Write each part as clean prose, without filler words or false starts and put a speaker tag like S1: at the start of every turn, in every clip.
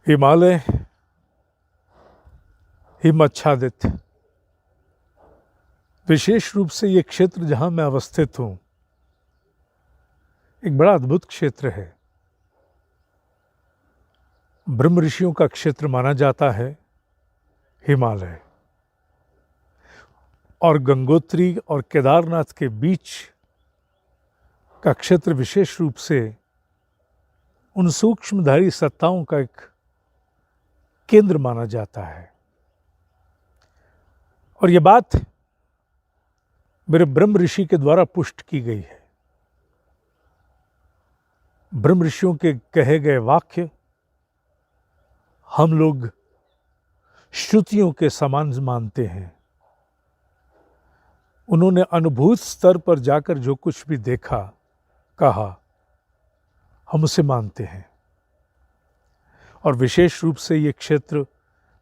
S1: हिमालय हिमाच्छादित, विशेष रूप से ये क्षेत्र जहां मैं अवस्थित हूं एक बड़ा अद्भुत क्षेत्र है। ब्रह्म ऋषियों का क्षेत्र माना जाता है हिमालय, और गंगोत्री और केदारनाथ के बीच का क्षेत्र विशेष रूप से उन सूक्ष्मधारी सत्ताओं का एक केंद्र माना जाता है। और यह बात मेरे ब्रह्म ऋषि के द्वारा पुष्ट की गई है। ब्रह्म ऋषियों के कहे गए वाक्य हम लोग श्रुतियों के समान मानते हैं। उन्होंने अनुभूत स्तर पर जाकर जो कुछ भी देखा, कहा, हम उसे मानते हैं। और विशेष रूप से ये क्षेत्र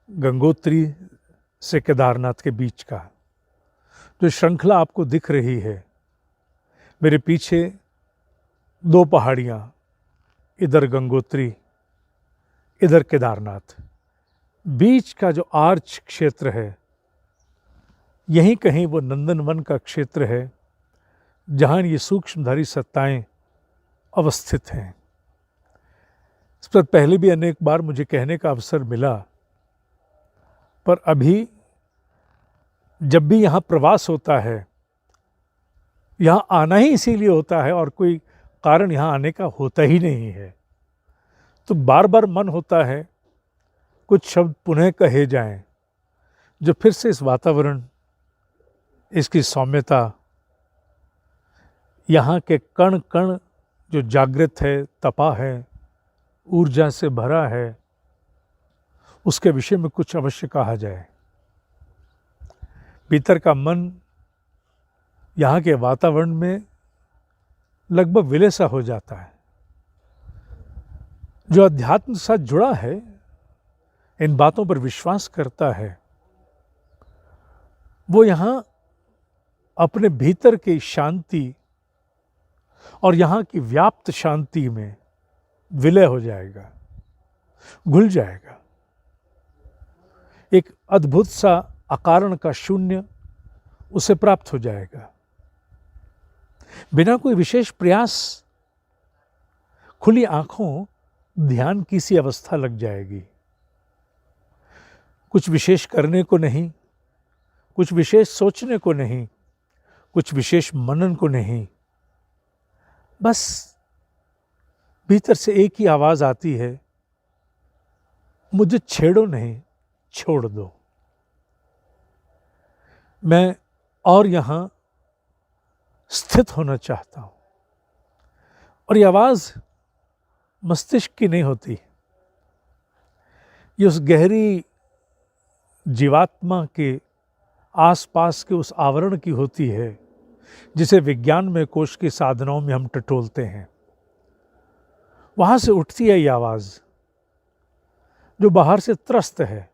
S1: गंगोत्री से केदारनाथ के बीच का जो श्रृंखला आपको दिख रही है, मेरे पीछे दो पहाड़ियां, इधर गंगोत्री इधर केदारनाथ, बीच का जो आर्च क्षेत्र है, यहीं कहीं वो नंदनवन का क्षेत्र है जहां ये सूक्ष्मधारी सत्ताएं अवस्थित हैं। इस पर पहले भी अनेक बार मुझे कहने का अवसर मिला, पर अभी जब भी यहाँ प्रवास होता है, यहाँ आना ही इसीलिए होता है और कोई कारण यहाँ आने का होता ही नहीं है, तो बार बार मन होता है कुछ शब्द पुनः कहे जाएं जो फिर से इस वातावरण, इसकी सौम्यता, यहाँ के कण कण जो जागृत है, तपा है, ऊर्जा से भरा है, उसके विषय में कुछ अवश्य कहा जाए। भीतर का मन यहाँ के वातावरण में लगभग विलय सा हो जाता है। जो अध्यात्म के साथ जुड़ा है, इन बातों पर विश्वास करता है, वो यहाँ अपने भीतर की शांति और यहाँ की व्याप्त शांति में विलय हो जाएगा, घुल जाएगा। एक अद्भुत सा अकारण का शून्य उसे प्राप्त हो जाएगा। बिना कोई विशेष प्रयास खुली आंखों ध्यान की सी अवस्था लग जाएगी। कुछ विशेष करने को नहीं, कुछ विशेष सोचने को नहीं, कुछ विशेष मनन को नहीं, बस भीतर से एक ही आवाज आती है, मुझे छेड़ो नहीं, छोड़ दो। मैं और यहां स्थित होना चाहता हूं। और ये आवाज मस्तिष्क की नहीं होती, ये उस गहरी जीवात्मा के आसपास के उस आवरण की होती है जिसे विज्ञान में कोश की साधनाओं में हम टटोलते हैं। वहां से उठती है ये आवाज जो बाहर से त्रस्त है,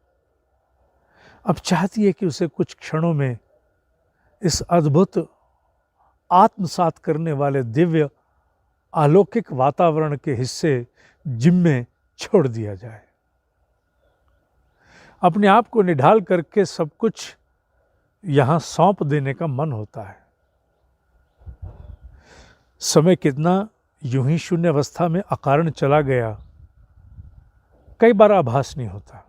S1: अब चाहती है कि उसे कुछ क्षणों में इस अद्भुत आत्मसात करने वाले दिव्य अलौकिक वातावरण के हिस्से जिम्मे छोड़ दिया जाए। अपने आप को निढाल करके सब कुछ यहां सौंप देने का मन होता है। समय कितना यूं ही शून्य अवस्था में अकारण चला गया, कई बार आभास नहीं होता।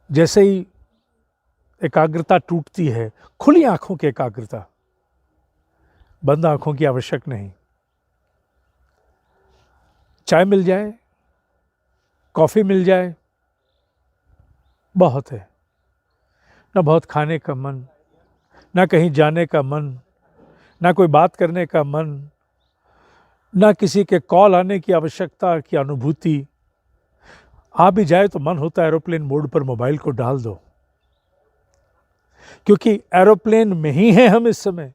S1: जैसे ही एकाग्रता टूटती है, खुली आंखों की एकाग्रता, बंद आंखों की आवश्यक नहीं। चाय मिल जाए, कॉफी मिल जाए, बहुत है। ना बहुत खाने का मन, ना कहीं जाने का मन, ना कोई बात करने का मन, ना किसी के कॉल आने की आवश्यकता की अनुभूति। आ भी जाए तो मन होता है एरोप्लेन मोड पर मोबाइल को डाल दो, क्योंकि एरोप्लेन में ही है हम इस समय।